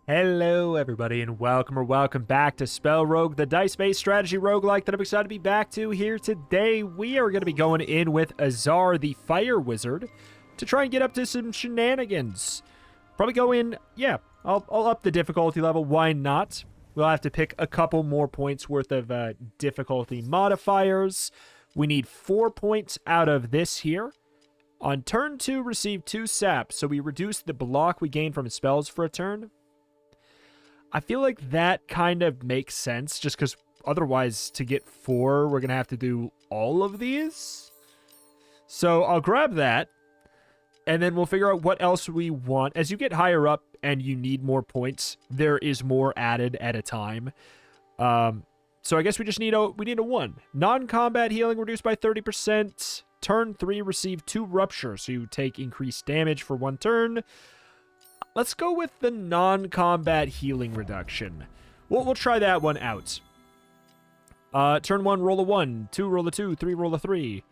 Hello, everybody, and welcome back to SpellRogue, the dice-based strategy roguelike that I'm excited to be back to here today. We are going to be going in with Azar, the Fire Wizard, to try and get up to some shenanigans. Probably go in, yeah, I'll up the difficulty level. Why not? We'll have to pick a couple more points worth of difficulty modifiers. We need 4 points out of this here. On turn 2, receive 2 sap, so we reduce the block we gain from spells for a turn. I feel like that kind of makes sense, just because otherwise, to get 4, we're going to have to do all of these. So I'll grab that, and then we'll figure out what else we want. As you get higher up and you need more points, there is more added at a time. So I guess we just need a 1. Non-combat healing reduced by 30%. Turn 3, receive 2 Rupture, so you take increased damage for 1 turn. Let's go with the non-combat healing reduction. We'll try that one out. Turn 1, roll a 1. 2, roll a 2. 3, roll a 3.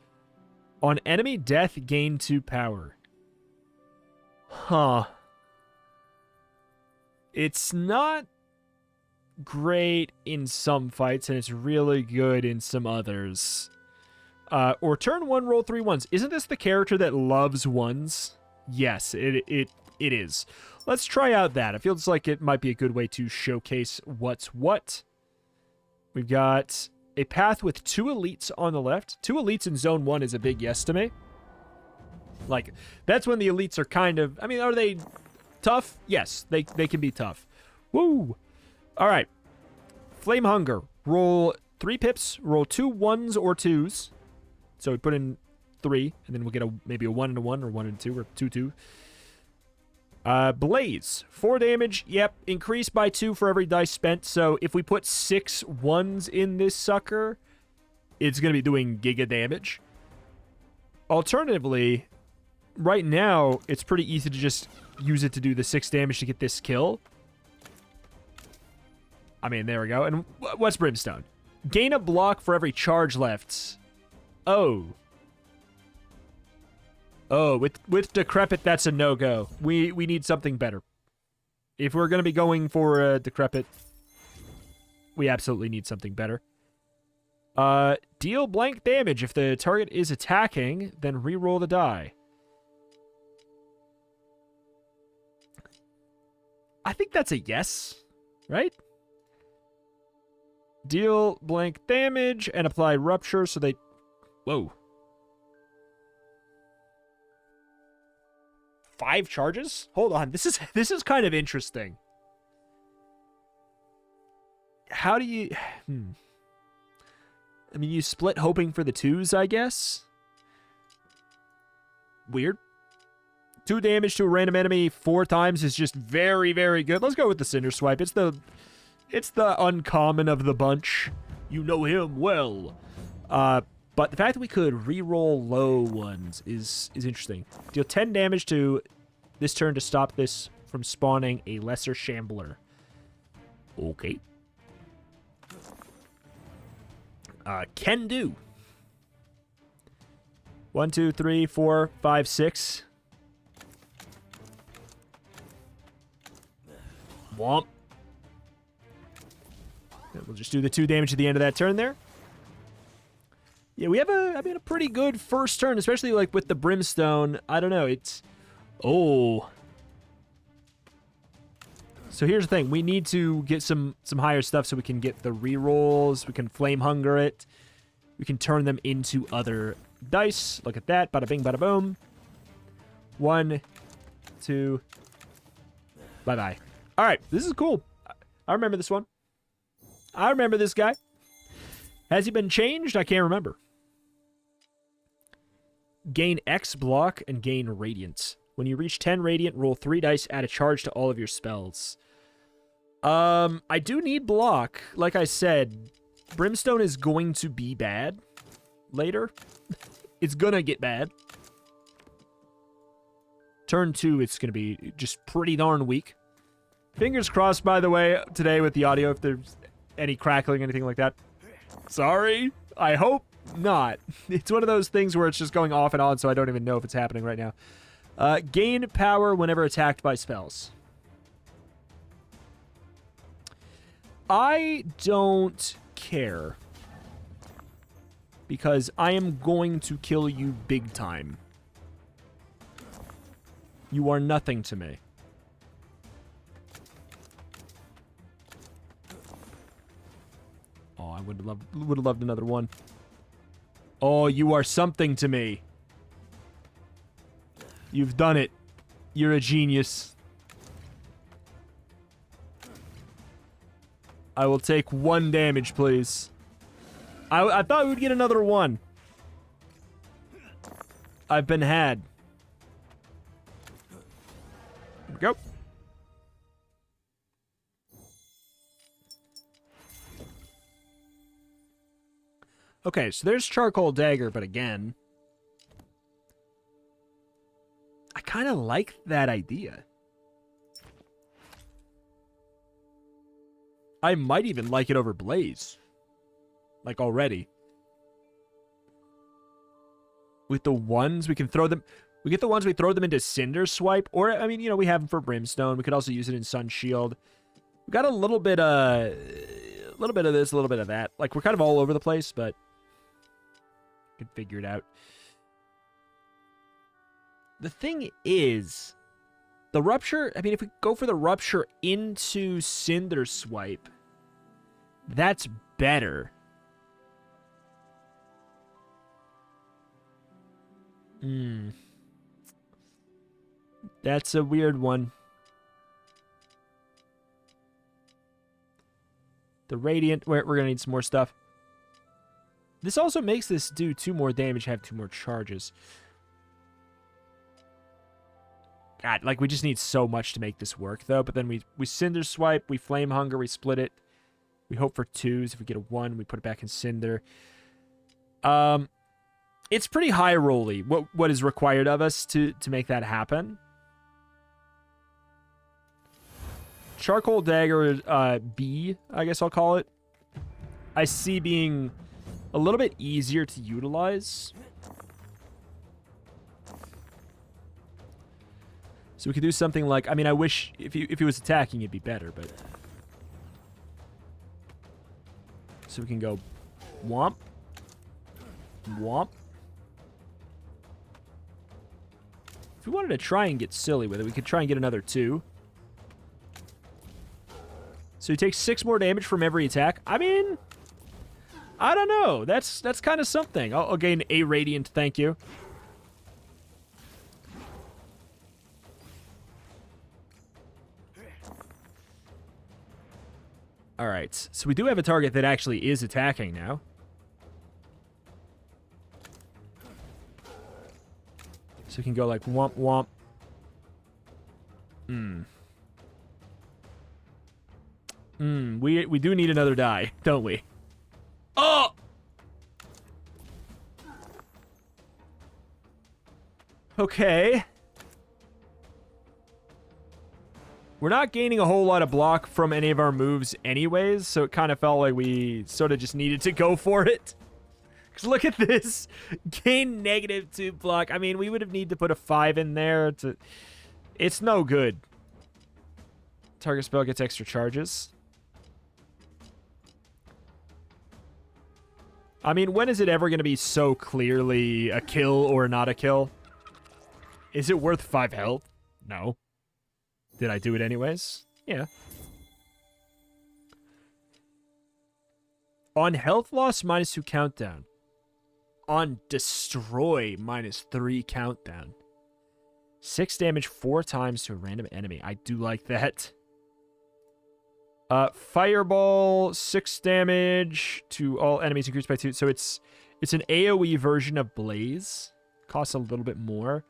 On enemy death, gain 2 power. Huh. It's not great in some fights, and it's really good in some others. Or turn 1, roll 3 ones. Isn't this the character that loves ones? Yes, it is. Let's try out that. It feels like it might be a good way to showcase what's what. We've got a path with 2 elites on the left. 2 elites in zone 1 is a big yes to me. Like, that's when the elites are kind of... I mean, are they tough? Yes, they can be tough. Woo! All right. Flame Hunger. Roll 3 pips. Roll 2 1s or 2s. So we put in 3, and then we'll get maybe a 1 and a 1, or 1 and 2, or 2, 2. Blaze. 4 damage. Yep. Increased by 2 for every dice spent. So if we put 6 1s in this sucker, it's going to be doing giga damage. Alternatively, right now, it's pretty easy to just use it to do the 6 damage to get this kill. I mean, there we go. And what's Brimstone? Gain a block for every charge left. Oh. Oh, with Decrepit, that's a no-go. We need something better. If we're going to be going for a Decrepit, we absolutely need something better. Deal blank damage. If the target is attacking, then re-roll the die. I think that's a yes, right? Deal blank damage and apply Rupture so they... Whoa. 5 charges? Hold on. This is kind of interesting. How do you... I mean, you split hoping for the 2s, I guess? Weird. 2 damage to a random enemy 4 times is just very, very good. Let's go with the Cinder Swipe. It's the uncommon of the bunch. You know him well. But the fact that we could re-roll low ones is interesting. Deal 10 damage to this turn to stop this from spawning a lesser shambler. Okay. Can do. 1, 2, 3, 4, 5, 6. Womp. We'll just do the 2 damage at the end of that turn there. Yeah, we have a pretty good first turn, especially like with the Brimstone. I don't know, it's... Oh. So here's the thing. We need to get some higher stuff so we can get the rerolls. We can Flame Hunger it. We can turn them into other dice. Look at that. Bada bing, bada boom. 1, 2. Bye-bye. All right, this is cool. I remember this one. I remember this guy. Has he been changed? I can't remember. Gain X block and gain Radiant. When you reach 10 Radiant, roll 3 dice, add a charge to all of your spells. I do need block. Like I said, Brimstone is going to be bad later. It's gonna get bad. Turn 2, it's gonna be just pretty darn weak. Fingers crossed, by the way, today with the audio, if there's any crackling, anything like that. Sorry. I hope not. It's one of those things where it's just going off and on, so I don't even know if it's happening right now. Gain power whenever attacked by spells. I don't care. Because I am going to kill you big time. You are nothing to me. Oh, I would have loved another one. Oh, you are something to me. You've done it. You're a genius. I will take 1 damage, please. I thought we would get another one. I've been had. Here we go. Okay, so there's Charcoal Dagger, but again, I kind of like that idea. I might even like it over Blaze. Like, already. With the ones, we can throw them... We get the ones, we throw them into Cinder Swipe. Or, I mean, you know, we have them for Brimstone. We could also use it in Sun Shield. We got a little bit of this, a little bit of that. Like, we're kind of all over the place, but... Can figure it out. The thing is... The Rupture... I mean, if we go for the Rupture into Cinder Swipe... That's better. That's a weird one. The Radiant, we're going to need some more stuff. This also makes this do 2 more damage, have 2 more charges. God, like, we just need so much to make this work, though. But then we Cinder Swipe, we Flame Hunger, we split it. We hope for 2s. If we get a 1, we put it back in Cinder. It's pretty high rolly, what is required of us to make that happen. Charcoal Dagger B, I guess I'll call it. I see being a little bit easier to utilize. So we could do something like, I mean, I wish if he was attacking, it'd be better, but... So we can go womp, womp. If we wanted to try and get silly with it, we could try and get another 2. So he takes 6 more damage from every attack. I mean, I don't know. That's kind of something. I'll gain a Radiant, thank you. All right, so we do have a target that actually is attacking now. So we can go like womp womp. We do need another die, don't we? Oh! Okay. We're not gaining a whole lot of block from any of our moves anyways, so it kind of felt like we sort of just needed to go for it. Because look at this. Gain -2 block. I mean, we would have needed to put a 5 in there. It's no good. Target spell gets extra charges. I mean, when is it ever going to be so clearly a kill or not a kill? Is it worth 5 health? No. Did I do it anyways? Yeah. On health loss, -2 countdown. On destroy, -3 countdown. 6 damage 4 times to a random enemy. I do like that. Fireball, 6 damage to all enemies increased by 2. So it's an AoE version of Blaze. Costs a little bit more.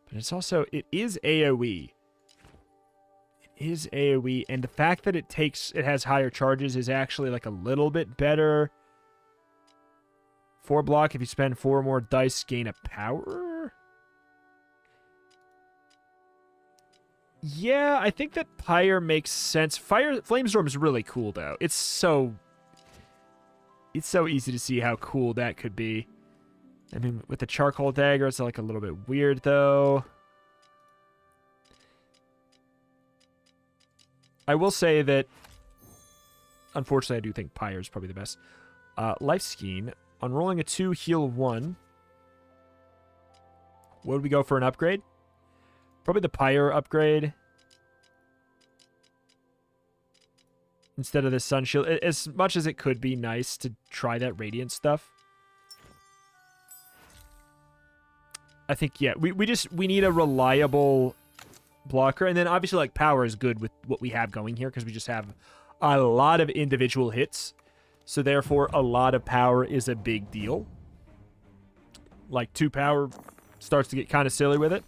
But it's also, it is AoE. Is AoE, and the fact that it has higher charges is actually like a little bit better. 4 block, if you spend 4 more dice, gain a power? Yeah, I think that Pyre makes sense. Flamestorm is really cool, though. It's so easy to see how cool that could be. I mean, with the Charcoal Dagger, it's like a little bit weird, though. I will say that unfortunately, I do think Pyre is probably the best. Life Scheme. On rolling a 2, heal 1. What would we go for an upgrade? Probably the Pyre upgrade. Instead of the Sun Shield. As much as it could be nice to try that Radiant stuff. I think, yeah, we need a reliable blocker. And then obviously, like, Power is good with what we have going here because we just have a lot of individual hits. So therefore, a lot of power is a big deal. Like, 2 power starts to get kind of silly with it.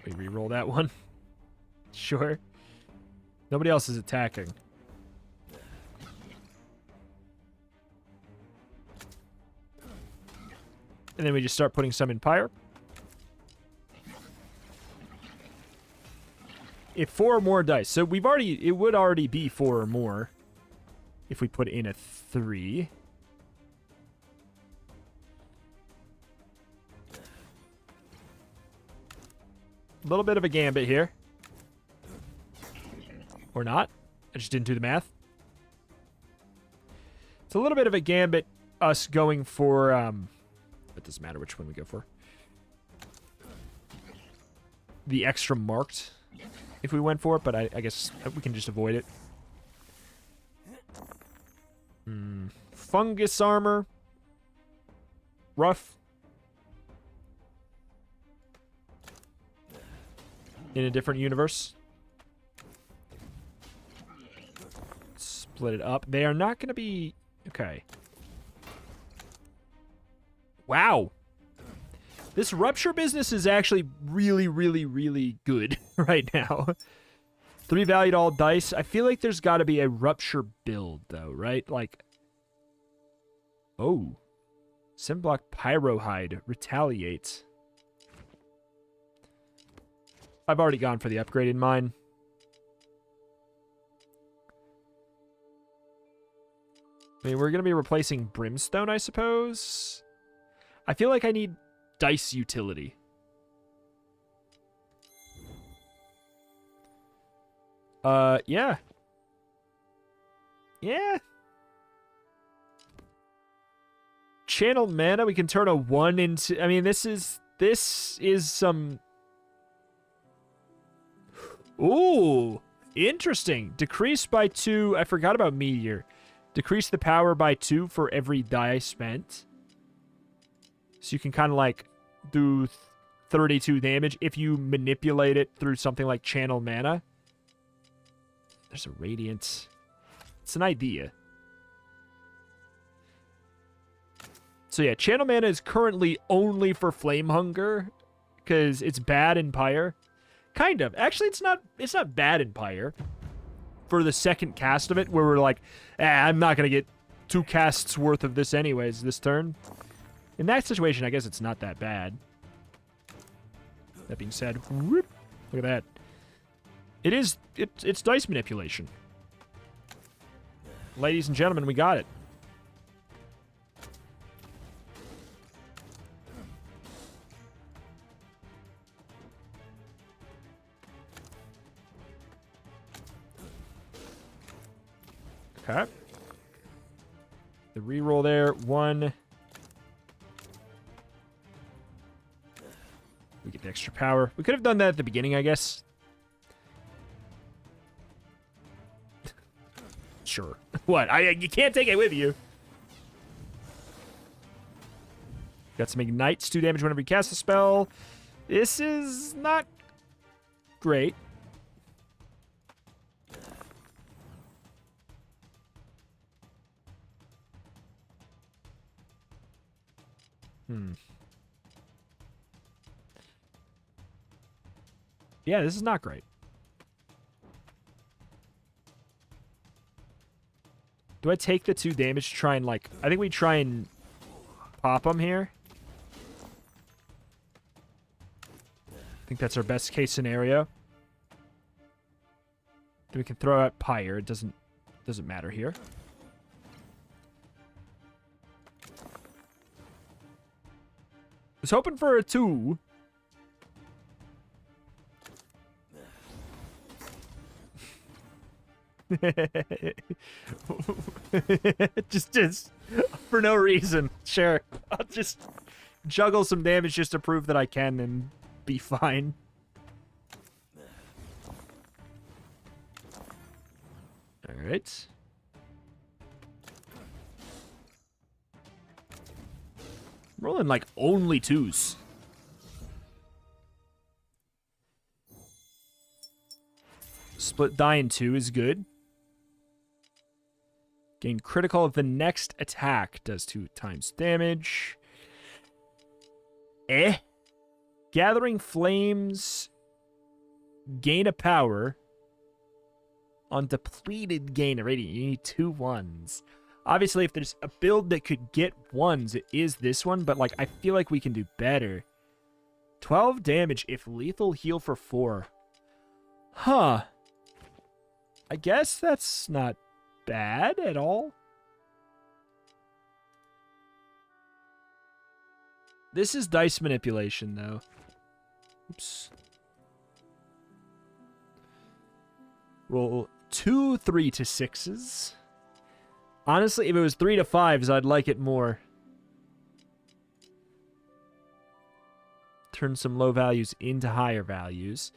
We re-roll that one. Sure. Nobody else is attacking. And then we just start putting some in Pyre. If 4 or more dice. So we've already... It would already be 4 or more. If we put in a 3. A little bit of a gambit here. Or not. I just didn't do the math. It's a little bit of a gambit, us going for... It doesn't matter which one we go for. The extra marked, if we went for it, but I guess we can just avoid it. Fungus armor. Rough. In a different universe. Split it up. They are not going to be... Okay. Wow. This Rupture business is actually really, really, really good right now. 3 valued all dice. I feel like there's got to be a Rupture build, though, right? Like... Oh. Symblock Pyrohide. Retaliate. I've already gone for the upgrade in mine. I mean, we're going to be replacing Brimstone, I suppose. I feel like I need dice utility. Yeah. Yeah. Channel mana, we can turn a 1 into... I mean, this is some... Ooh, interesting. Decrease by 2. I forgot about Meteor. Decrease the power by 2 for every die spent. So you can kind of like do 32 damage if you manipulate it through something like Channel Mana. There's a Radiant. It's an idea. So yeah, Channel Mana is currently only for Flame Hunger because it's bad in Pyre. Kind of. Actually, it's not bad in Pyre. For the second cast of it, where we're like, I'm not going to get 2 casts worth of this anyways this turn. In that situation, I guess it's not that bad. That being said, whoop, look at that. It's dice manipulation. Ladies and gentlemen, we got it. Okay. The reroll there. 1. We get the extra power. We could have done that at the beginning, I guess. Sure. What? You can't take it with you. Got some ignites. 2 damage whenever you cast a spell. This is not great. Yeah, this is not great. Do I take the 2 damage to try and, like... I think we try and pop him here. I think that's our best case scenario. Then we can throw out Pyre. It doesn't matter here. Was hoping for a 2. just for no reason. Sure. I'll just juggle some damage just to prove that I can and be fine. Alright. Rolling like only 2s. Split die in 2 is good. Gain critical of the next attack. Does 2 times damage. Gathering flames. Gain a power. On depleted gain a radiant. You need 2 1s. Obviously, if there's a build that could get 1s, it is this one. But, like, I feel like we can do better. 12 damage if lethal heal for 4. Huh. I guess that's not bad at all. This is dice manipulation, though. Oops. Roll 2 3 to 6s. Honestly, if it was 3 to 5s, I'd like it more. Turn some low values into higher values.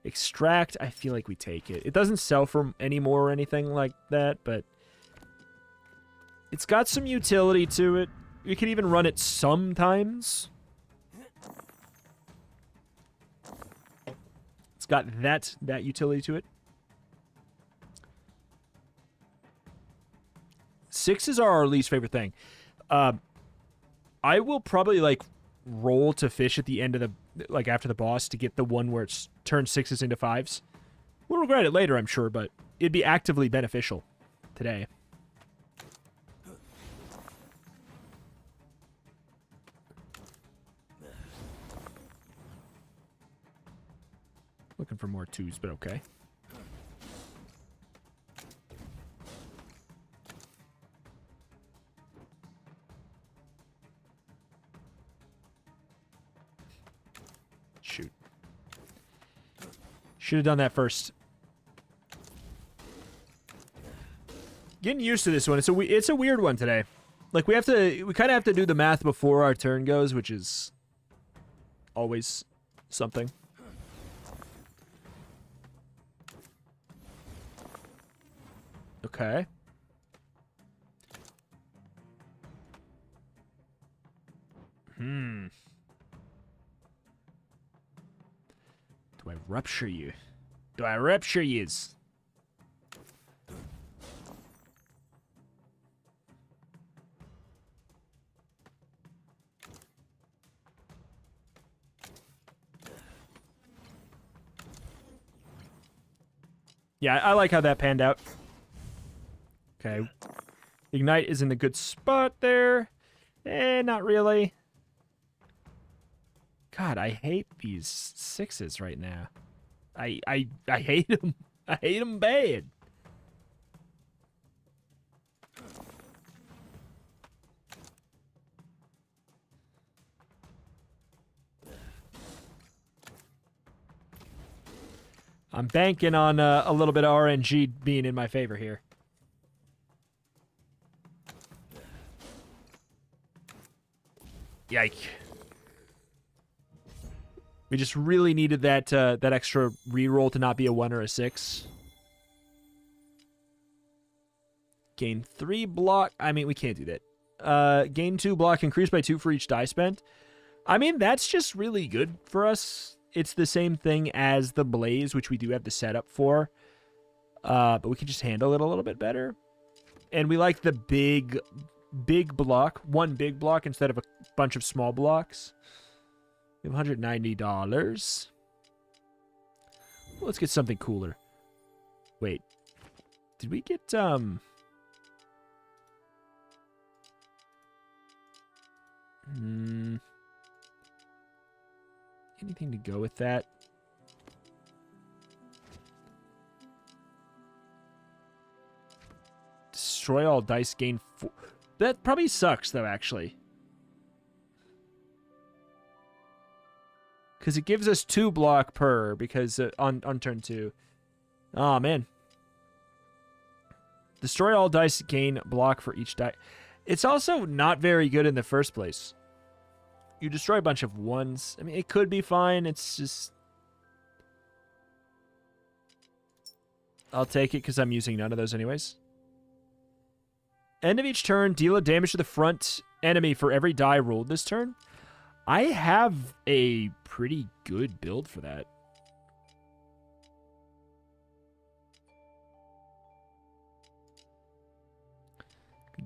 Extract, I feel like we take it. It doesn't sell for any more or anything like that, but it's got some utility to it. You can even run it sometimes. It's got that utility to it. 6s are our least favorite thing. I will probably like roll to fish at the end of the after the boss to get the one where it's turned 6s into 5s. We'll regret it later, I'm sure, but it'd be actively beneficial today. Looking for more 2s, but okay. Shoot. Should have done that first. Getting used to this one. It's a weird one today. Like we kind of have to do the math before our turn goes, which is always something. Okay. Do I rupture you? Do I rupture yous? Yeah, I like how that panned out. Okay. Ignite is in a good spot there. Not really. God, I hate these 6s right now. I hate them. I hate them bad. I'm banking on a little bit of RNG being in my favor here. Yike. We just really needed that extra reroll to not be a 1 or a 6. Gain 3 block. I mean, we can't do that. Gain 2 block, increased by 2 for each die spent. I mean, that's just really good for us. It's the same thing as the Blaze, which we do have the setup for. But we can just handle it a little bit better. And we like the big block. One big block instead of a bunch of small blocks. We have $190. Let's get something cooler. Wait. Did we get, anything to go with that? Destroy all dice, gain 4. That probably sucks, though, actually. Because it gives us 2 block per, because on turn 2. Oh, man. Destroy all dice, gain block for each die. It's also not very good in the first place. You destroy a bunch of 1s. I mean, it could be fine. It's just... I'll take it because I'm using none of those anyways. End of each turn, deal a damage to the front enemy for every die rolled this turn. I have a pretty good build for that.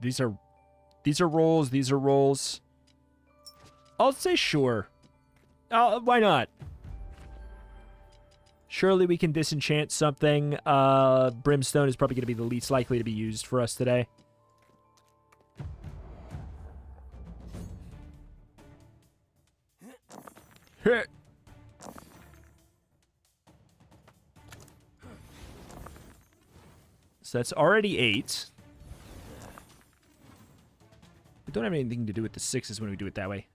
These are rolls. These are rolls. I'll say sure. Why not? Surely we can disenchant something. Brimstone is probably going to be the least likely to be used for us today. So that's already 8. We don't have anything to do with the 6s when we do it that way.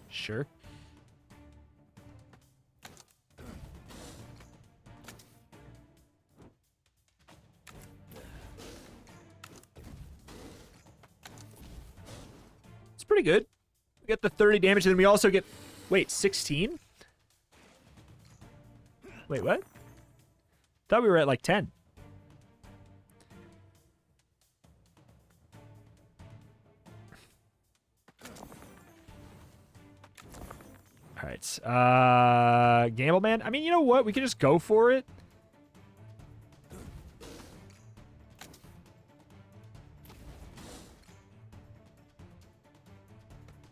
Sure. It's pretty good. We get the 30 damage, and then we also get... Wait, 16? Wait, what? Thought we were at like 10. All right. Gamble Man. I mean, you know what? We can just go for it.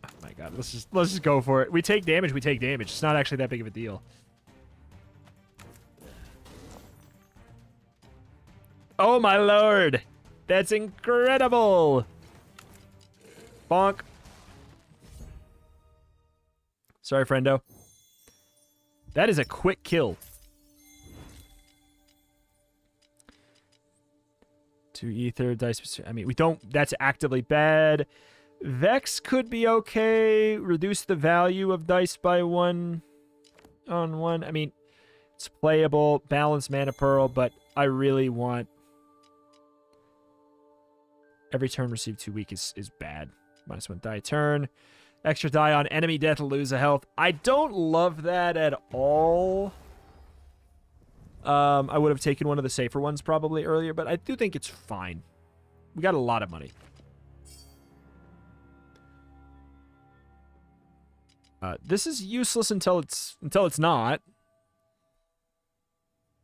Oh my god. Let's just go for it. We take damage, we take damage. It's not actually that big of a deal. Oh my lord. That's incredible. Bonk. Sorry, friendo. That is a quick kill. 2 ether, dice. I mean, we don't... That's actively bad. Vex could be okay. Reduce the value of dice by 1 on 1. I mean, it's playable. Balance mana pearl, but I really want... Every turn received 2 weak is bad. -1 die turn. Extra die on enemy death, lose a health. I don't love that at all. I would have taken one of the safer ones probably earlier, but I do think it's fine. We got a lot of money. This is useless until it's not.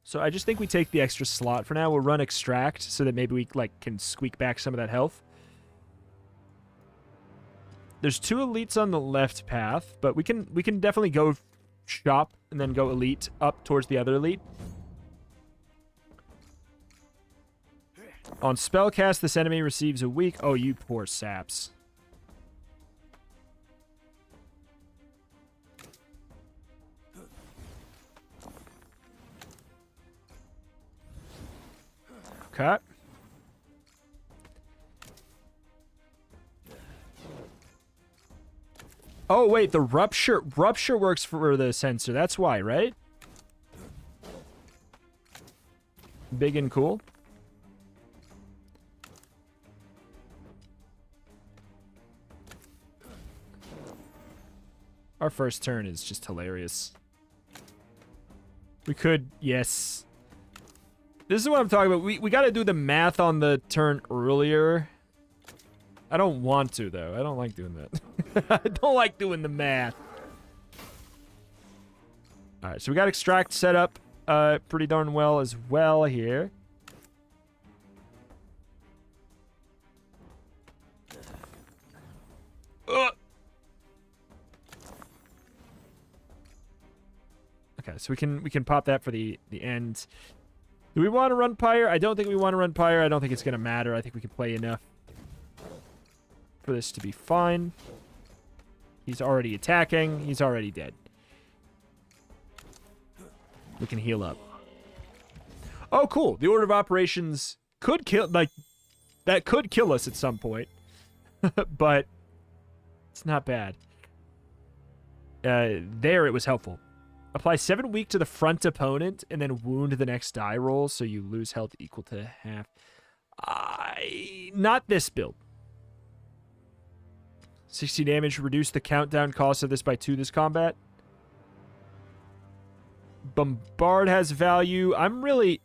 So I just think we take the extra slot for now. We'll run extract so that maybe we can squeak back some of that health. There's 2 elites on the left path, but we can definitely go shop and then go elite up towards the other elite. On spellcast, this enemy receives a weak... Oh, you poor saps. Okay. Oh, wait, the Rupture works for the sensor. That's why, right? Big and cool. Our first turn is just hilarious. We could, yes. This is what I'm talking about. We got to do the math on the turn earlier. I don't want to, though. I don't like doing that. I don't like doing the math. All right, so we got extract set up pretty darn well as well here. Okay, so we can pop that for the end. Do we want to run Pyre? I don't think we want to run Pyre. I don't think it's going to matter. I think we can play enough for this to be fine. He's already attacking. He's already dead. We can heal up. Oh, cool. The order of operations could kill, That could kill us at some point. But it's not bad. There, it was helpful. Apply 7 weak to the front opponent, and then wound the next die roll, so you lose health equal to half. Not this build. 60 damage. Reduce the countdown cost of this by 2 this combat. Bombard has value. I'm willing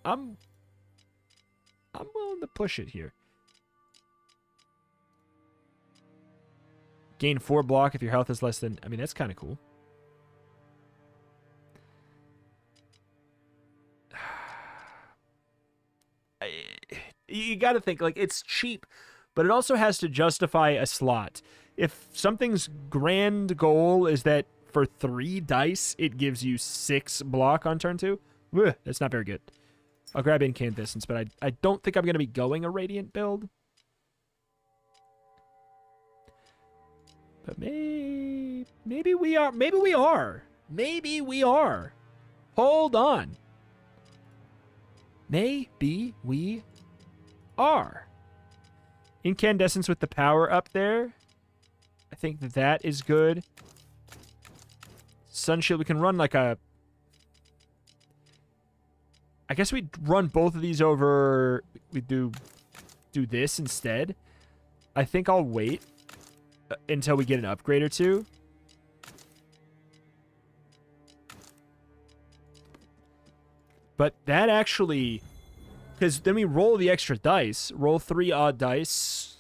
to push it here. Gain 4 block if your health is less than... I mean, that's kind of cool. You got to think, like, it's cheap, but it also has to justify a slot. If something's grand goal is that for 3 dice, it gives you 6 block on turn 2, that's not very good. I'll grab Incandescence, but I don't think I'm going to be going a Radiant build. But maybe we are. Maybe we are. Maybe we are. Hold on. Maybe we are. Incandescence with the power up there. I think that is good. Sunshield, we can run like a... I guess we'd run both of these over... We do this instead. I think I'll wait until we get an upgrade or two. But that actually... Because then we roll the extra dice. Roll 3 odd dice.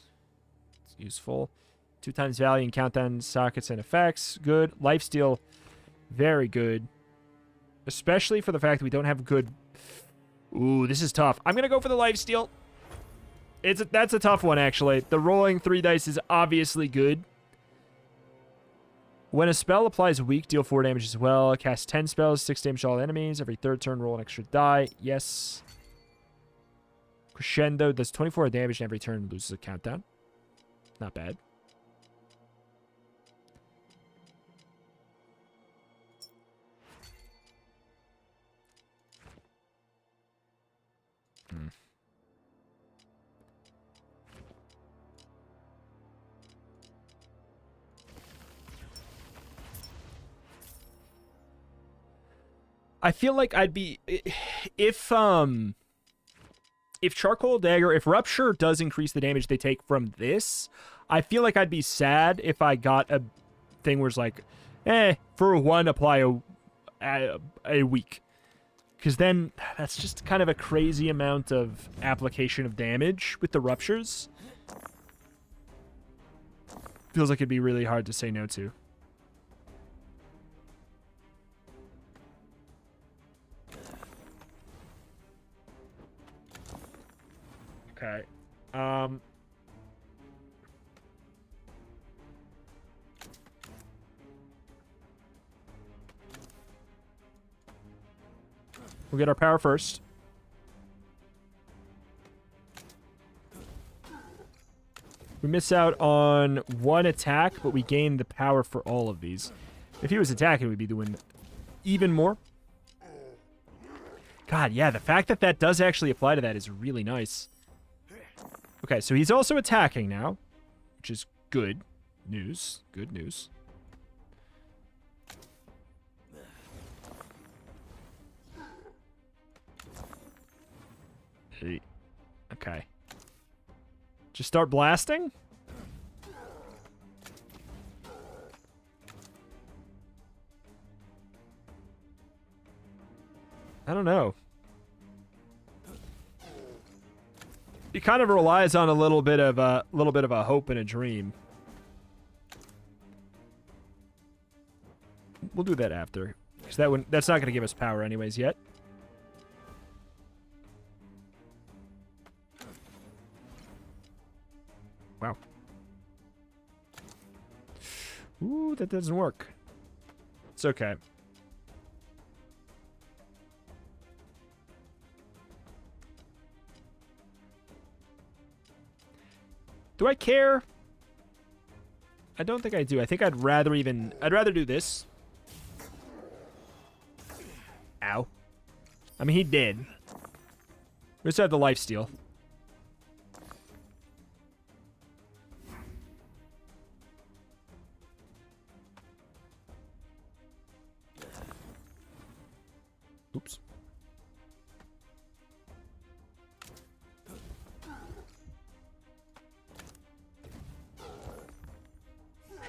It's useful. 2 times value and countdown sockets and effects. Good. Lifesteal. Very good. Especially for the fact that we don't have good... Ooh, this is tough. I'm going to go for the lifesteal. That's a tough one, actually. The rolling 3 dice is obviously good. When a spell applies weak, deal 4 damage as well. Cast 10 spells, 6 damage to all enemies. Every 3rd turn, roll an extra die. Yes. Crescendo does 24 damage and every turn loses a countdown. Not bad. I feel like I'd be... If Charcoal Dagger... If Rupture does increase the damage they take from this, I feel like I'd be sad if I got a thing where it's like, for 1, apply a week. Because then that's just kind of a crazy amount of application of damage with the Ruptures. Feels like it'd be really hard to say no to. Okay. We'll get our power first. We miss out on 1 attack, but we gain the power for all of these. If he was attacking, we'd be doing even more. God, yeah, the fact that that does actually apply to that is really nice. Okay, so he's also attacking now, which is good news. Good news. Okay. Just start blasting? I don't know. He kind of relies on a little bit of a hope and a dream. We'll do that after, because that's not going to give us power anyways yet. Wow. Ooh, that doesn't work. It's okay. Do I care? I don't think I do. I think I'd rather do this. Ow. I mean, he did. We just have the lifesteal.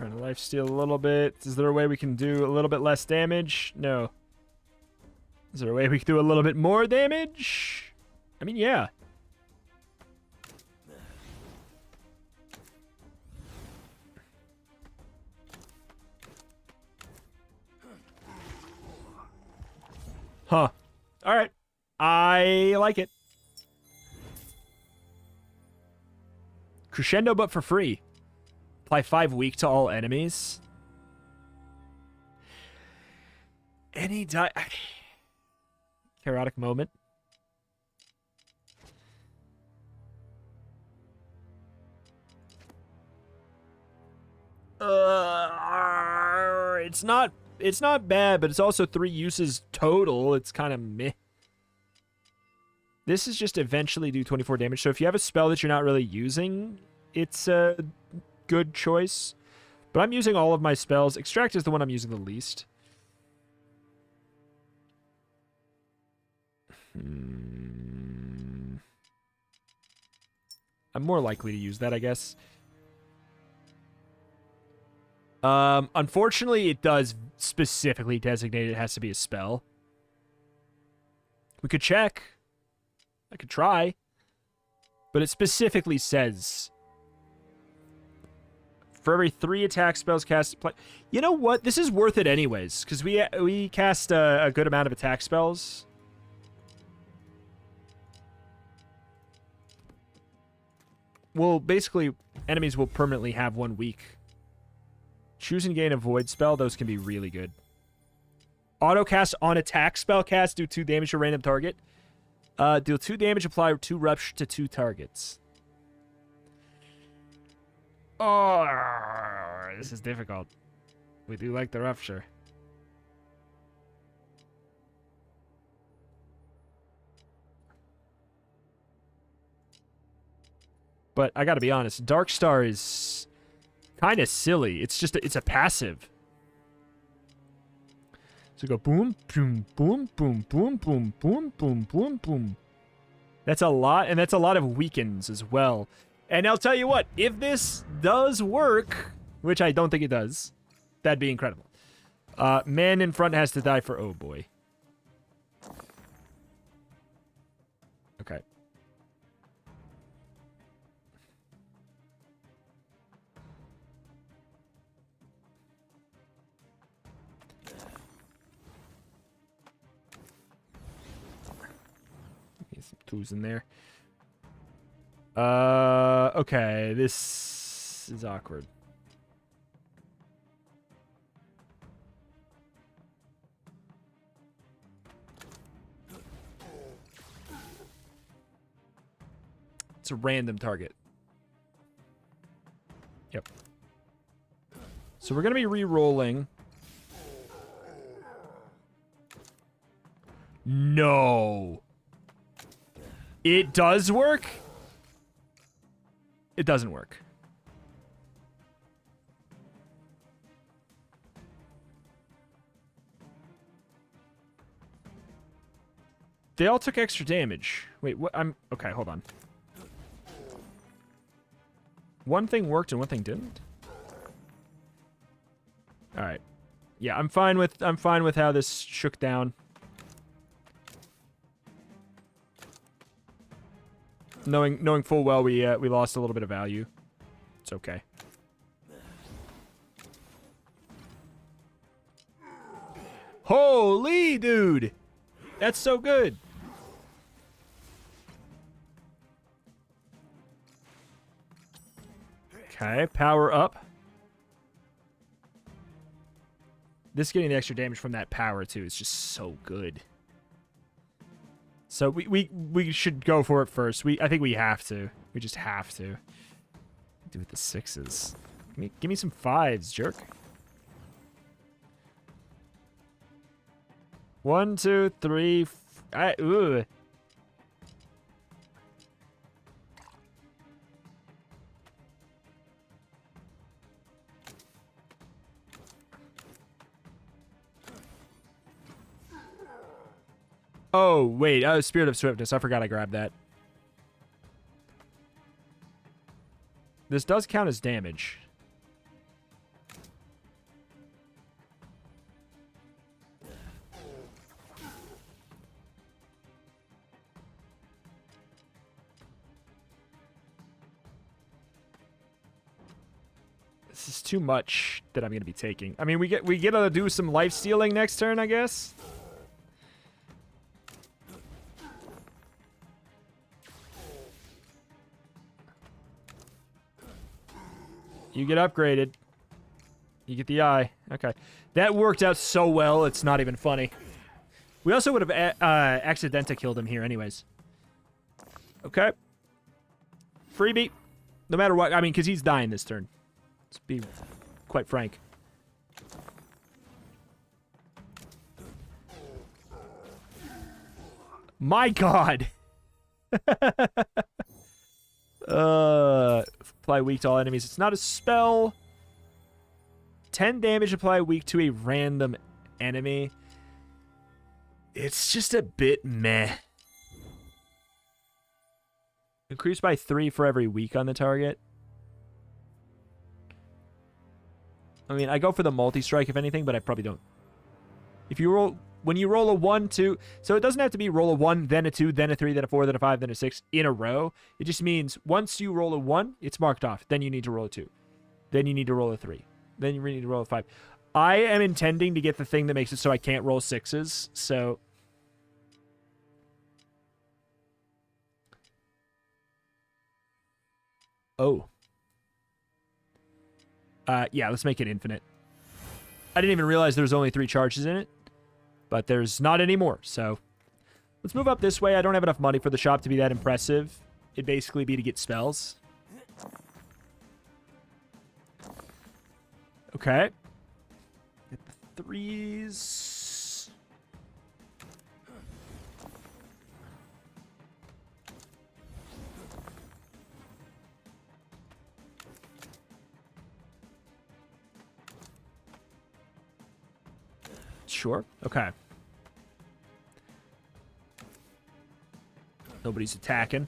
Trying to lifesteal a little bit. Is there a way we can do a little bit less damage? No. Is there a way we can do a little bit more damage? I mean, yeah. Huh. All right. I like it. Crescendo, but for free. Apply 5 weak to all enemies. Any die... Chaotic moment. It's not bad, but it's also 3 uses total. It's kind of meh. This is just eventually do 24 damage. So if you have a spell that you're not really using, it's a good choice. But I'm using all of my spells. Extract is the one I'm using the least. I'm more likely to use that, I guess. Unfortunately, it does specifically designate it has to be a spell. We could check. I could try. But it specifically says for every 3 attack spells cast... You know what? This is worth it anyways, because we cast a good amount of attack spells. Well, basically, enemies will permanently have 1 weak. Choose and gain a void spell. Those can be really good. Auto cast on attack spell cast. Do 2 damage to random target. Deal 2 damage. Apply 2 rupture to 2 targets. Oh, this is difficult. We do like the rupture. But I gotta be honest, Dark Star is kind of silly. It's just it's a passive. So go boom, boom, boom, boom, boom, boom, boom, boom, boom, boom. That's a lot, and that's a lot of weakens as well. And I'll tell you what, if this does work, which I don't think it does, that'd be incredible. Man in front has to die for oh boy. Okay. Some 2s in there. Okay, this is awkward. It's a random target. Yep. So we're going to be re-rolling. No. It does work? It doesn't work. They all took extra damage. Wait, what? Okay, hold on. One thing worked and one thing didn't? All right. Yeah, I'm fine with how this shook down. Knowing full well we lost a little bit of value. It's okay. Holy dude! That's so good. Okay, power up. This getting the extra damage from that power too is just so good. So we should go for it first. I think we have to. We just have to. Do with the 6s. Give me some 5s, jerk. 1, 2, 3. Ooh. Oh, wait. Oh, Spirit of Swiftness. I forgot I grabbed that. This does count as damage. This is too much that I'm going to be taking. I mean, we get to do some life stealing next turn, I guess. You get upgraded. You get the eye. Okay. That worked out so well, it's not even funny. We also would have accidentally killed him here anyways. Okay. Freebie. No matter what. I mean, because he's dying this turn. Let's be quite frank. My God. Apply weak to all enemies. It's not a spell. 10 damage apply weak to a random enemy. It's just a bit meh. Increase by 3 for every week on the target. I mean, I go for the multi-strike if anything, but I probably don't. If you roll... When you roll a 1, 2... So it doesn't have to be roll a 1, then a 2, then a 3, then a 4, then a 5, then a 6 in a row. It just means once you roll a 1, it's marked off. Then you need to roll a 2. Then you need to roll a 3. Then you need to roll a 5. I am intending to get the thing that makes it so I can't roll 6s, so... Oh. Yeah, let's make it infinite. I didn't even realize there was only 3 charges in it. But there's not any more, so... Let's move up this way. I don't have enough money for the shop to be that impressive. It'd basically be to get spells. Okay. Get the 3s. Sure. Okay. Nobody's attacking.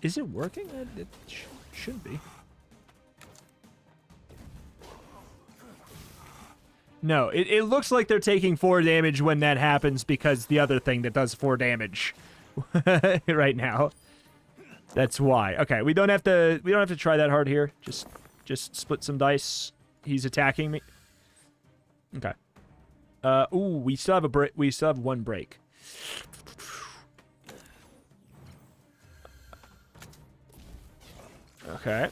Is it working? It should be. No, it looks like they're taking 4 damage when that happens because the other thing that does 4 damage right now. That's why. Okay, we don't have to try that hard here. Just split some dice. He's attacking me. Okay. Ooh, we still have a break. We still have 1 break. Okay.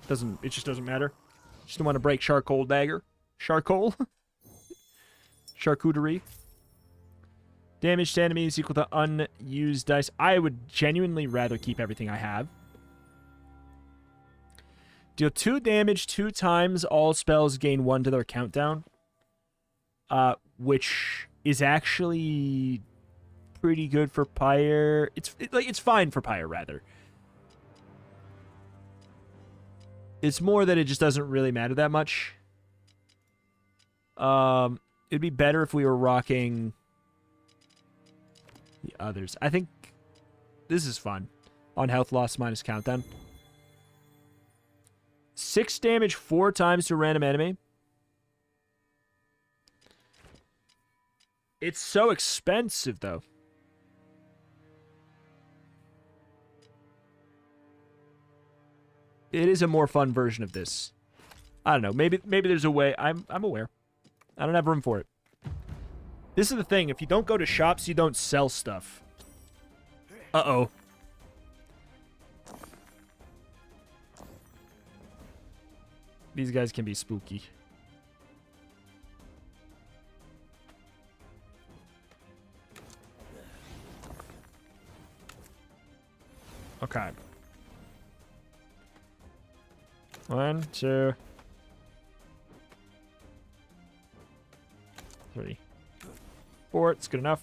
It just doesn't matter. Just don't want to break charcoal dagger. Charcoal? Charcuterie. Damage to enemies equal to unused dice. I would genuinely rather keep everything I have. Deal 2 damage 2 times. All spells gain 1 to their countdown. Which is actually pretty good for Pyre. It's fine for Pyre, rather. It's more that it just doesn't really matter that much. It'd be better if we were rocking the others. I think this is fun. On health loss minus countdown. 6 damage 4 times to a random enemy. It's so expensive, though. It is a more fun version of this. I don't know. Maybe there's a way. I'm aware. I don't have room for it. This is the thing. If you don't go to shops, you don't sell stuff. Uh-oh. These guys can be spooky. Okay. 1, 2, 3, 4. It's good enough.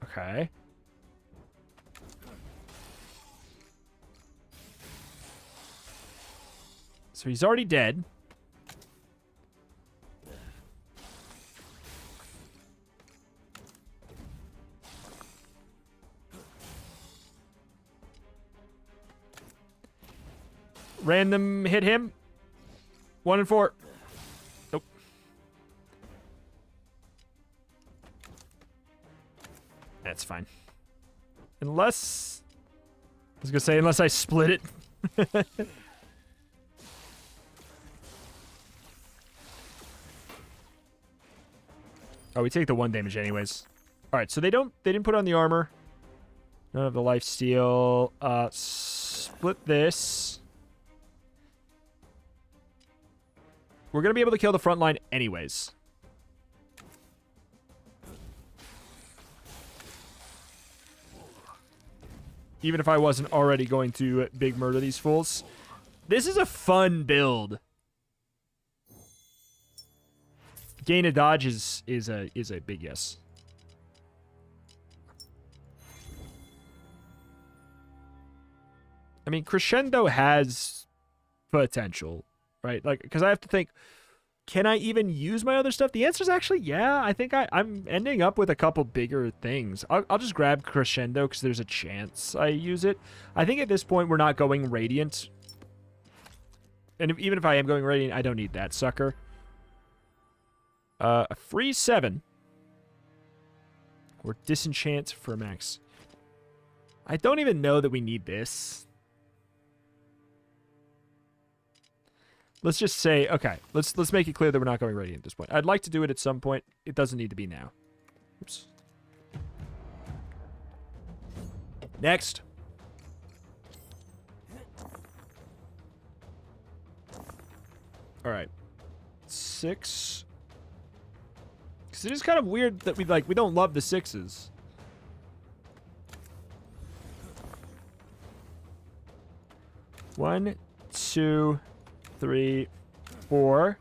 Okay. So he's already dead. Random hit him. 1 and 4. Nope. That's fine. Unless... I was going to say, unless I split it. Oh, we take the 1 damage anyways. Alright, so they didn't put on the armor. None of the lifesteal. Split this. We're going to be able to kill the front line anyways. Even if I wasn't already going to big murder these fools. This is a fun build. Gain of dodge is a big yes. I mean, Crescendo has potential, right? Like, because I have to think, can I even use my other stuff? The answer is actually, yeah. I think I'm ending up with a couple bigger things. I'll just grab Crescendo because there's a chance I use it. I think at this point, we're not going Radiant. And even if I am going Radiant, I don't need that sucker. A free 7. Or Disenchant for max. I don't even know that we need this. Let's just say, okay, let's make it clear that we're not going Radiant at this point. I'd like to do it at some point. It doesn't need to be now. Oops. Next. All right. 6. Because it is kind of weird that we don't love the 6s. One, 2, 3, 4.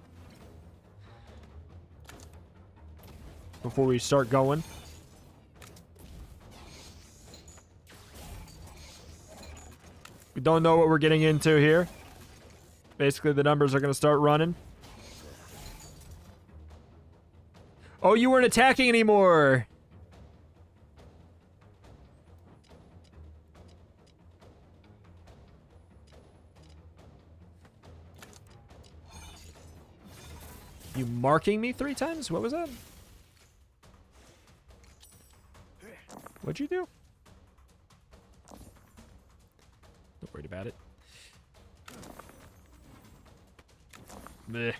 Before we start going. We don't know what we're getting into here. Basically, the numbers are going to start running. Oh, you weren't attacking anymore! You marking me 3 times? What was that? What'd you do? Not worried about it. Blech.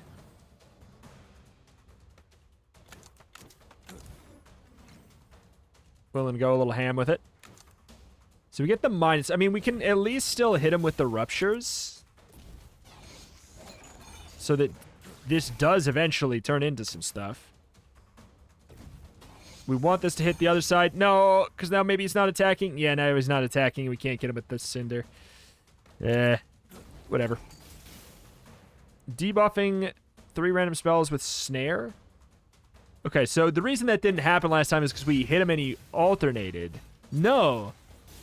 Willing to go a little ham with it. So we get the minus. I mean, we can at least still hit him with the ruptures. So that this does eventually turn into some stuff. We want this to hit the other side. No, because now maybe he's not attacking. Yeah, now he's not attacking. We can't get him with the cinder. Whatever. Debuffing 3 random spells with snare. Okay, so the reason that didn't happen last time is because we hit him and he alternated. No,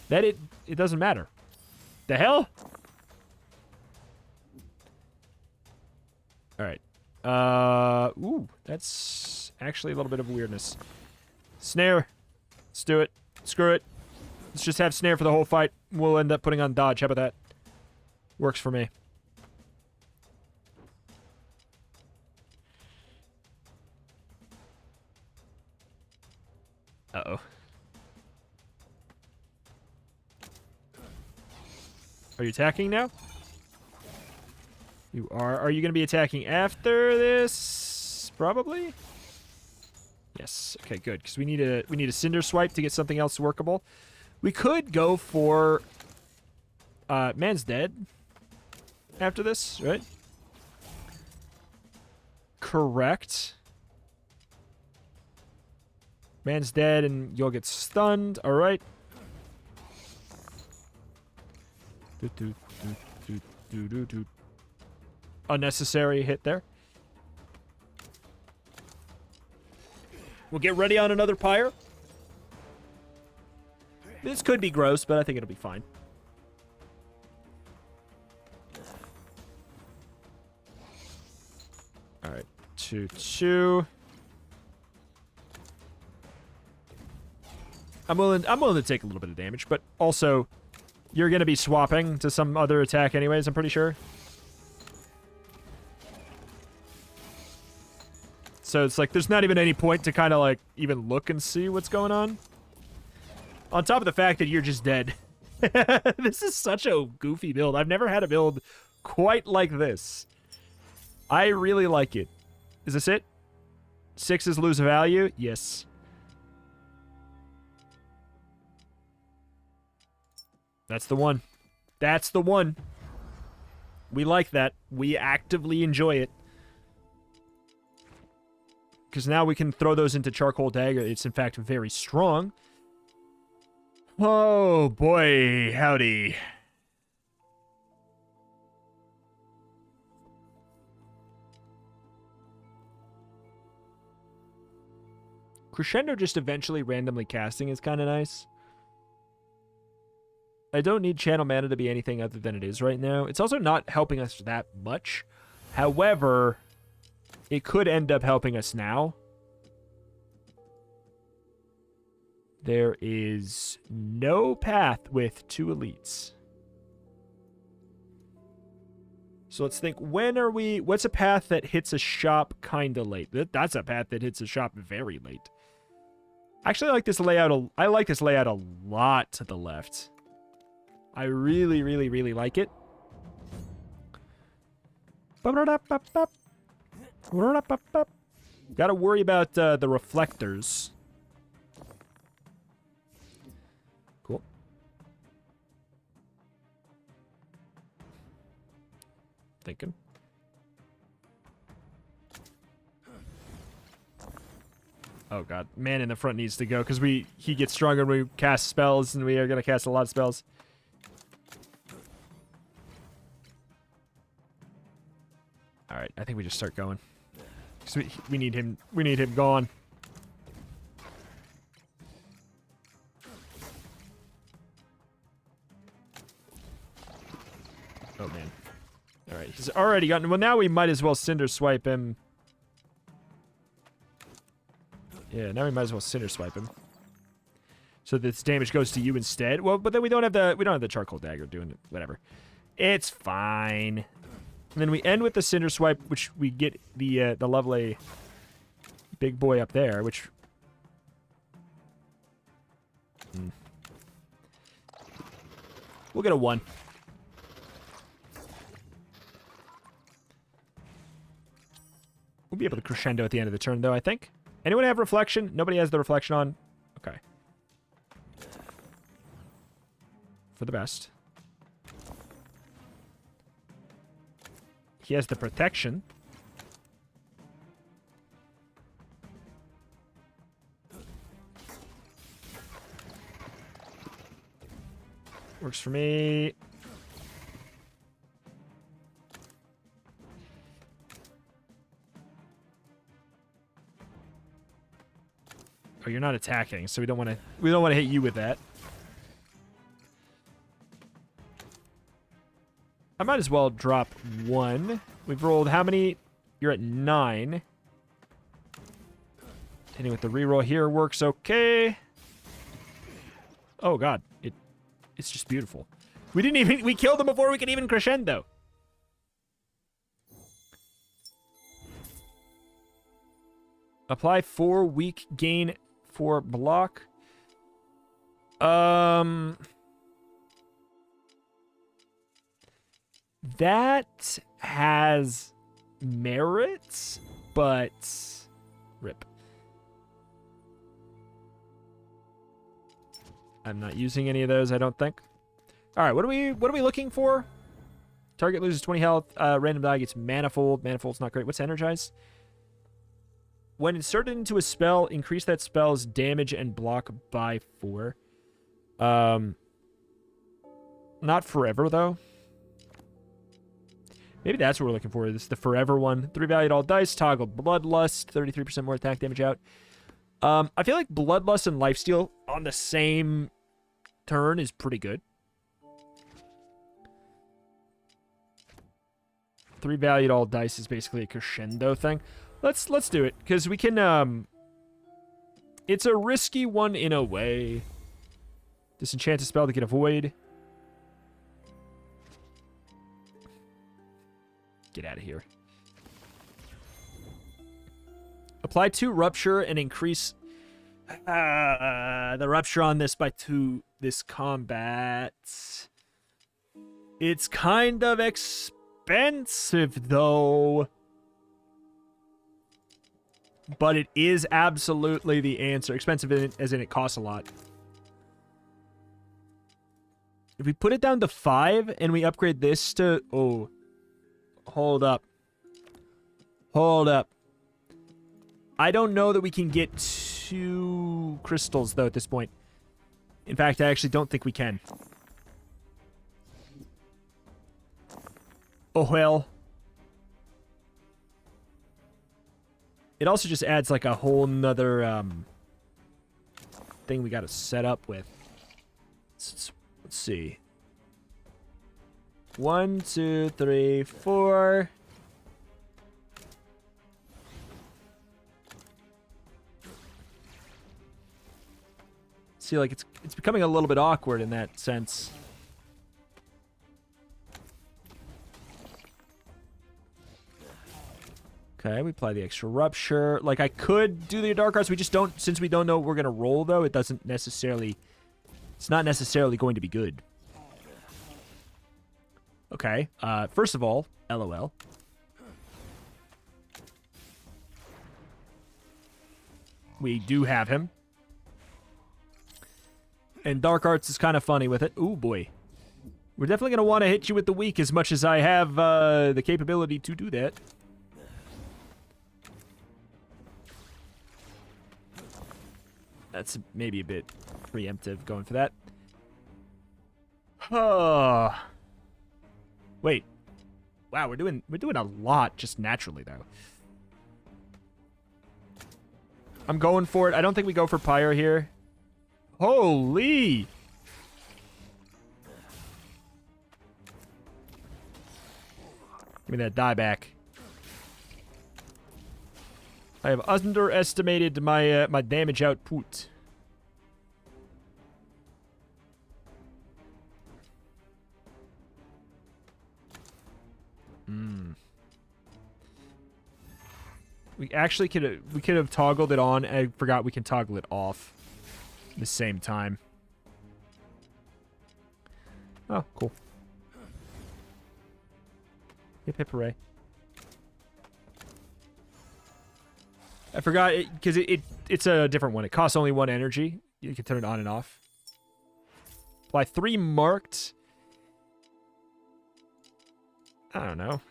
that it doesn't matter. The hell? All right. Ooh, that's actually a little bit of weirdness. Snare. Let's do it. Screw it. Let's just have snare for the whole fight. We'll end up putting on dodge. How about that? Works for me. Uh-oh. Are you attacking now? You are. Are you going to be attacking after this? Probably. Yes. Okay, good. Because we need a cinder swipe to get something else workable. We could go for man's dead after this, right? Correct. Man's dead and you'll get stunned. All right. Unnecessary hit there. We'll get ready on another pyre. This could be gross, but I think it'll be fine. All right. 2-2. I'm willing to take a little bit of damage, but also you're going to be swapping to some other attack anyways, I'm pretty sure. So it's like there's not even any point to kind of like even look and see what's going on. On top of the fact that you're just dead. This is such a goofy build. I've never had a build quite like this. I really like it. Is this it? 6s lose value? Yes. That's the one. That's the one. We like that. We actively enjoy it. Because now we can throw those into Charcoal Dagger. It's, in fact, very strong. Oh, boy. Howdy. Crescendo just eventually randomly casting is kind of nice. I don't need channel mana to be anything other than it is right now. It's also not helping us that much. However, it could end up helping us now. There is no path with 2 elites. So let's think, what's a path that hits a shop kind of late? That's a path that hits a shop very late. Actually, I like this layout. I like this layout a lot to the left. I really, really, really like it. Gotta worry about the reflectors. Cool. Thinking. Oh god, man in the front needs to go because he gets stronger when we cast spells, and we are gonna cast a lot of spells. All right, I think we just start going. So we need him. We need him gone. Oh man. All right, he's already gotten. Well, now we might as well Cinder Swipe him. Yeah, now we might as well Cinder Swipe him. So this damage goes to you instead. Well, but then we don't have the Charcoal Dagger doing it. Whatever. It's fine. And then we end with the Cinder Swipe, which we get the lovely big boy up there, which we'll get a 1. We'll be able to crescendo at the end of the turn, though, I think. Anyone have reflection? Nobody has the reflection on. Okay. For the best. He has the protection. Works for me. Oh, you're not attacking, so we don't want to hit you with that. I might as well drop 1. We've rolled how many? You're at 9. Hitting with the reroll here works okay. Oh god, it's just beautiful. We killed him before we could even crescendo. Apply 4 weak gain for block. That has merits, but rip. I'm not using any of those, I don't think. All right, what are we looking for? Target loses 20 health. Random die gets manifold. Manifold's not great. What's energized? When inserted into a spell, increase that spell's damage and block by 4. Not forever though. Maybe that's what we're looking for. This is the forever one. 3 valued all dice. Toggle Bloodlust. 33% more attack damage out. I feel like Bloodlust and Lifesteal on the same turn is pretty good. 3 valued all dice is basically a crescendo thing. Let's do it because we can. It's a risky one in a way. Disenchant a spell to get a void. Get out of here. Apply 2 Rupture and increase the Rupture on this by 2 this combat. It's kind of expensive, though. But it is absolutely the answer. Expensive as in it costs a lot. If we put it down to 5 and we upgrade this to... Oh. Hold up. Hold up. I don't know that we can get 2 crystals, though, at this point. In fact, I actually don't think we can. Oh, well. It also just adds, like, a whole nother, thing we gotta set up with. Let's see. 1, 2, 3, 4... See, like, it's becoming a little bit awkward in that sense. Okay, we apply the extra Rupture. Like, I could do the Dark Arts. We just don't... Since we don't know what we're going to roll, though, it doesn't necessarily... It's not necessarily going to be good. Okay, first of all, LOL. We do have him. And Dark Arts is kind of funny with it. Ooh, boy. We're definitely going to want to hit you with the weak as much as I have the capability to do that. That's maybe a bit preemptive going for that. Oh. Wait. Wow, we're doing a lot just naturally, though. I'm going for it. I don't think we go for Pyre here. Holy! Give me that die back. I have underestimated my my damage output. We actually could have toggled it on. I forgot we can toggle it off at the same time. Oh, cool. Hip hip hooray. I forgot it because it's a different one. It costs only 1 energy. You can turn it on and off. Apply 3 marked. I don't know.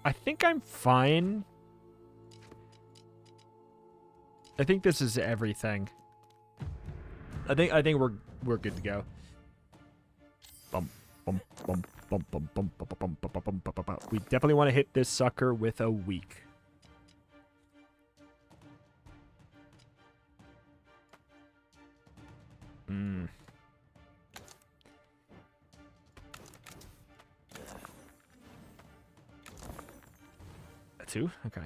I think I'm fine. I think this is everything. I think we're good to go. We definitely want to hit this sucker with a weak. A 2? Okay.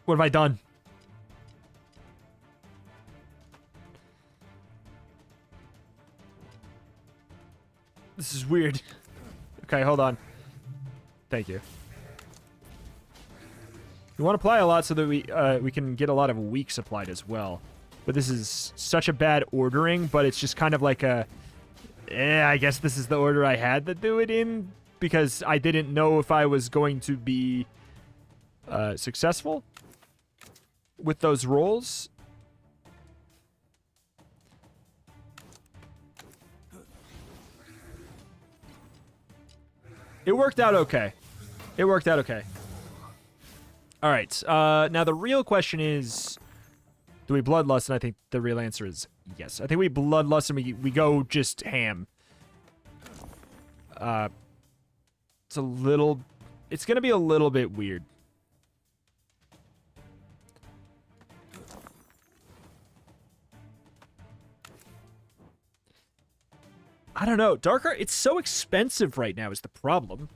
What have I done? This is weird. Okay, hold on. Thank you. We want to apply a lot so that we can get a lot of weak applied as well. But this is such a bad ordering, but it's just kind of like a... I guess this is the order I had to do it in, because I didn't know if I was going to be successful with those rolls. It worked out okay. It worked out okay. All right. Now the real question is, do we bloodlust? And I think the real answer is yes. I think we bloodlust and we go just ham. It's going to be a little bit weird. I don't know. Dark Art, it's so expensive right now is the problem.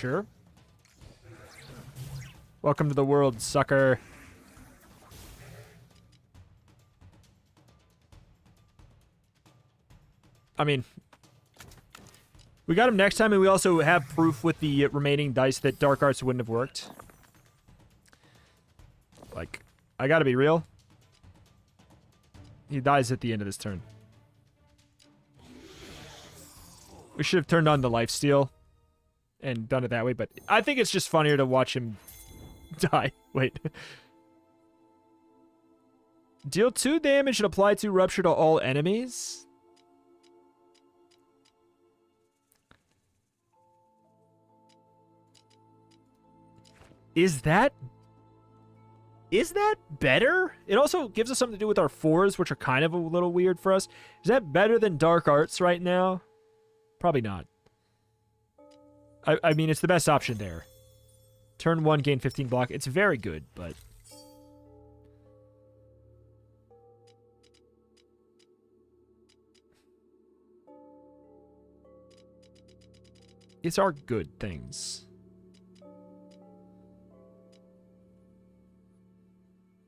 Sure. Welcome to the world, sucker. I mean, we got him next time, and we also have proof with the remaining dice that Dark Arts wouldn't have worked. Like, I gotta be real. He dies at the end of this turn. We should have turned on the lifesteal and done it that way, but I think it's just funnier to watch him die. Wait. Deal 2 damage and apply 2 Rupture to all enemies? Is that better? It also gives us something to do with our 4s, which are kind of a little weird for us. Is that better than Dark Arts right now? Probably not. I mean, it's the best option there. Turn 1, gain 15 block. It's very good, but... It's our good things.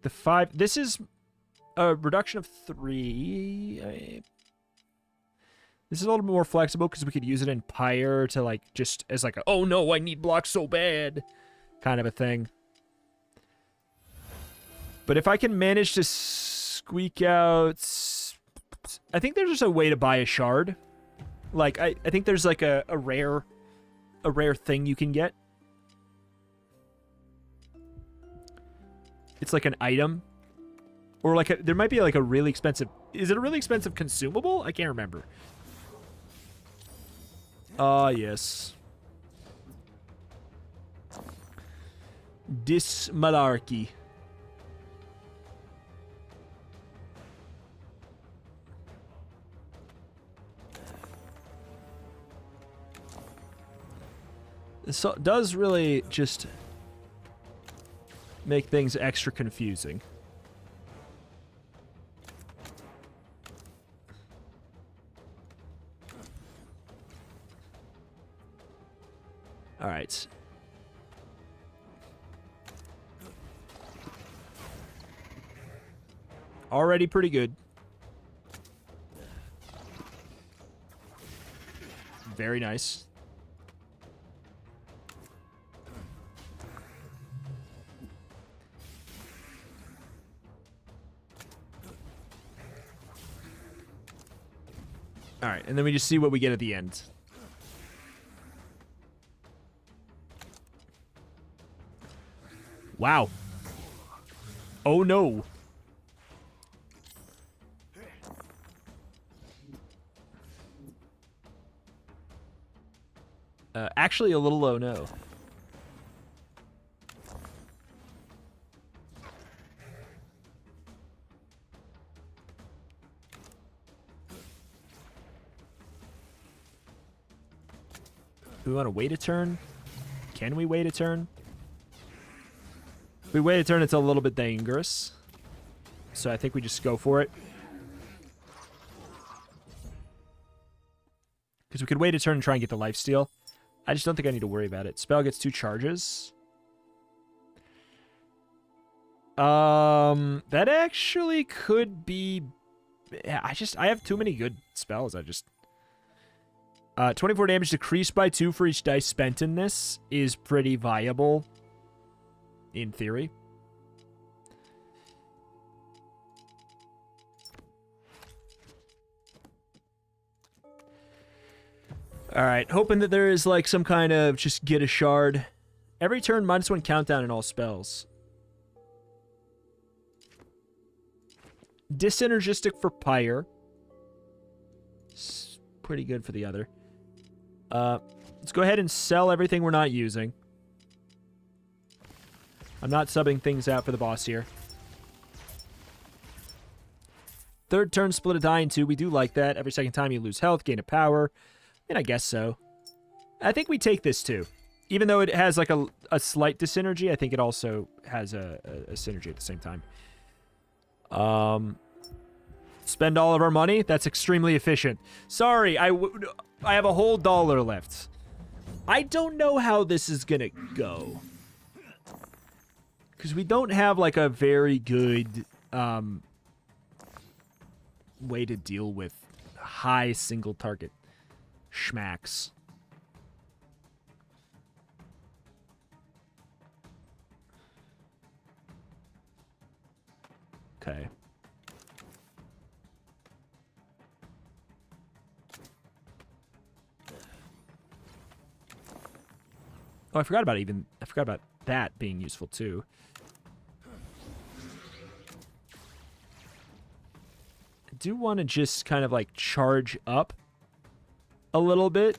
The 5... This is a reduction of 3... This is a little more flexible because we could use it in Pyre to, like, just as, like, a, oh no, I need blocks so bad kind of a thing. But if I can manage to squeak out... I think there's just a way to buy a shard. Like, I think there's, like, a rare thing you can get. It's like an item. Or, like, there might be, like, a really expensive... Is it a really expensive consumable? I can't remember. Ah, yes. Dysmalarchy. This does really just make things extra confusing. All right. Already pretty good. Very nice. All right, and then we just see what we get at the end. Wow. Oh no. Actually a little low no. Do we want to wait a turn? Can we wait a turn? If we wait a turn, it's a little bit dangerous. So I think we just go for it. Because we could wait a turn and try and get the lifesteal. I just don't think I need to worry about it. Spell gets 2 charges. That actually could be... Yeah, I have too many good spells. 24 damage decreased by 2 for each dice spent in this is pretty viable. In theory. Alright, hoping that there is like some kind of just get a shard. Every turn, -1 countdown in all spells. Disynergistic for Pyre. It's pretty good for the other. Let's go ahead and sell everything we're not using. I'm not subbing things out for the boss here. Third turn, split a die in 2. We do like that. Every second time you lose health, gain a power. And I guess so. I think we take this too. Even though it has like a slight dyssynergy, I think it also has a synergy at the same time. Spend all of our money? That's extremely efficient. Sorry, I have a whole $1 left. I don't know how this is gonna go. Because we don't have, like, a very good way to deal with high single target schmacks. Okay. Oh, I forgot about that being useful too. I do want to just kind of like charge up a little bit.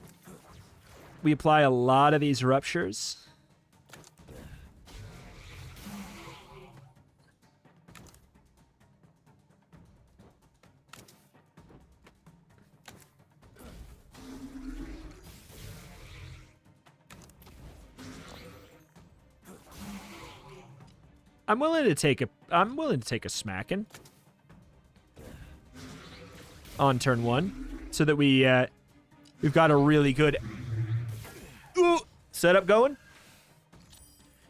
We apply a lot of these ruptures. I'm willing to take a smacking on turn 1 so that we've got a really good setup going.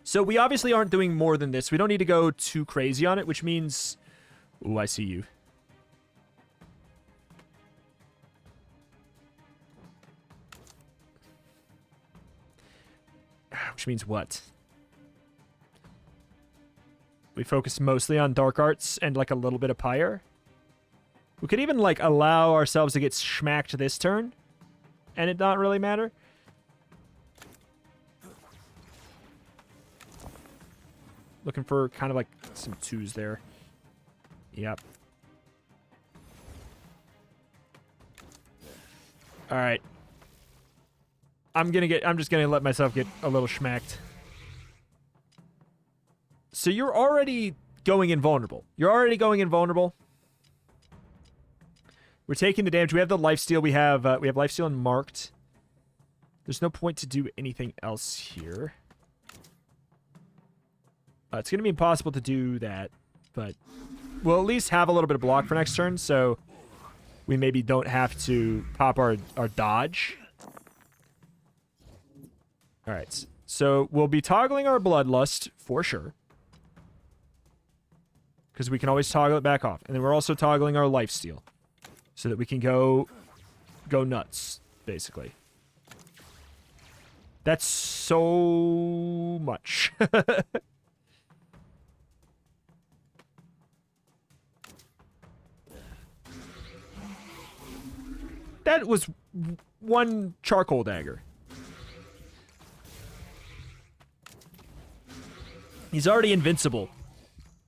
So we obviously aren't doing more than this. We don't need to go too crazy on it, which means... Ooh, I see you. Which means what? We focus mostly on dark arts and like a little bit of pyre. We could even like allow ourselves to get schmacked this turn and it not really matter. Looking for kind of like some 2s there. Yep. All right. I'm just gonna let myself get a little schmacked. So you're already going invulnerable. You're already going invulnerable. We're taking the damage. We have the lifesteal. We have lifesteal and marked. There's no point to do anything else here. It's going to be impossible to do that, but we'll at least have a little bit of block for next turn, so we maybe don't have to pop our dodge. All right, so we'll be toggling our Bloodlust for sure, because we can always toggle it back off. And then we're also toggling our lifesteal so that we can go nuts, basically. That's so much. That was one charcoal dagger. He's already invincible.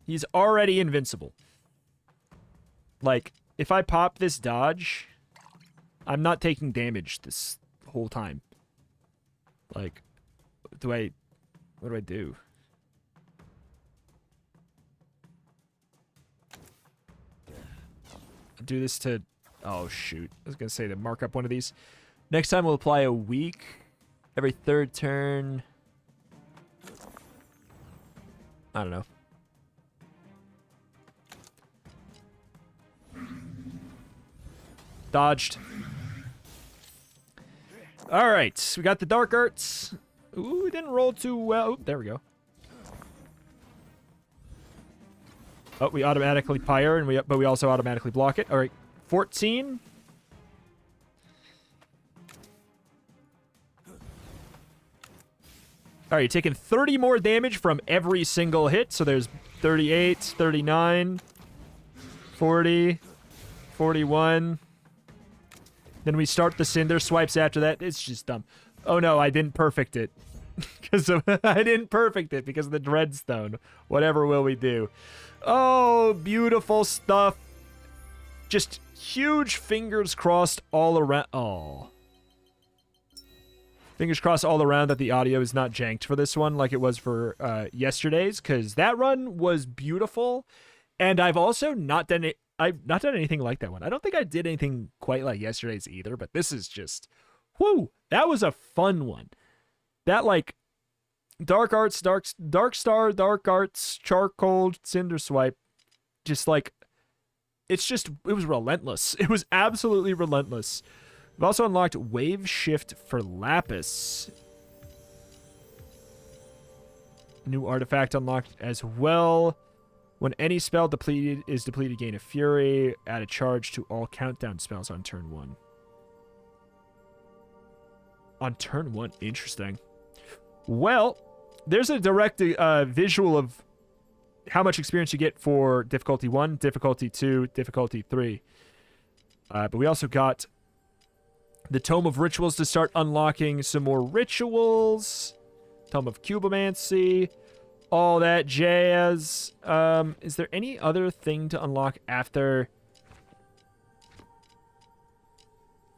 He's already invincible. Like, if I pop this dodge, I'm not taking damage this whole time. Like, what do I do? Do this to... Oh, shoot. I was going to say to mark up one of these. Next time we'll apply a weak every 3rd turn. I don't know. Dodged. All right. We got the dark arts. Ooh, we didn't roll too well. Ooh, there we go. Oh, we automatically pyre, but we also automatically block it. All right. 14. All right, you're taking 30 more damage from every single hit. So there's 38, 39, 40, 41. Then we start the Cinder swipes after that. It's just dumb. Oh no, I didn't perfect it. I didn't perfect it because of the Dreadstone. Whatever will we do? Oh, beautiful stuff. Just huge fingers crossed all around. Oh. Fingers crossed all around that the audio is not janked for this one like it was for yesterday's, because that run was beautiful. And I've also not done it. I've not done anything like that one. I don't think I did anything quite like yesterday's either, but this is just, whoo, that was a fun one. That, like, Dark Arts, Dark Star, Dark Arts, Charcoal, Cinder Swipe, just like, it was relentless. It was absolutely relentless. We've also unlocked Wave Shift for Lapis. New artifact unlocked as well. When any spell is depleted, gain a fury. Add a charge to all countdown spells on turn 1. On turn 1, interesting. Well, there's a direct visual of how much experience you get for difficulty 1, difficulty 2, difficulty 3. But we also got the Tome of Rituals to start unlocking some more rituals. Tome of Cubomancy. All that jazz. Is there any other thing to unlock after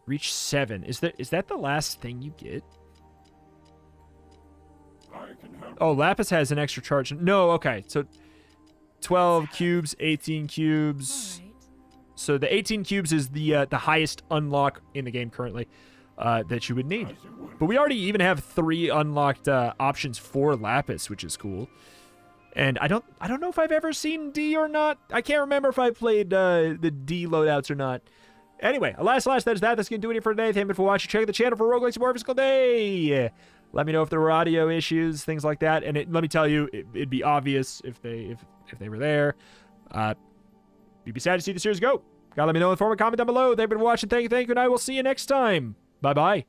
reach 7? Is that the last thing you get? Oh, Lapis has an extra charge. No, okay. So 12 cubes, 18 cubes. So the 18 cubes is the highest unlock in the game currently that you would need. But we already even have 3 unlocked options for Lapis, which is cool. And I don't know if I've ever seen D or not. I can't remember if I played the D loadouts or not. Anyway, alas, that is that. That's going to do it for today. Thank you for watching. Check the channel for roguelikes more every single day. Let me know if there were audio issues, things like that. And let me tell you, it'd be obvious if they were there. You'd be sad to see the series go. Gotta let me know in the form of a comment down below. Thank you for watching. Thank you, and I will see you next time. Bye-bye.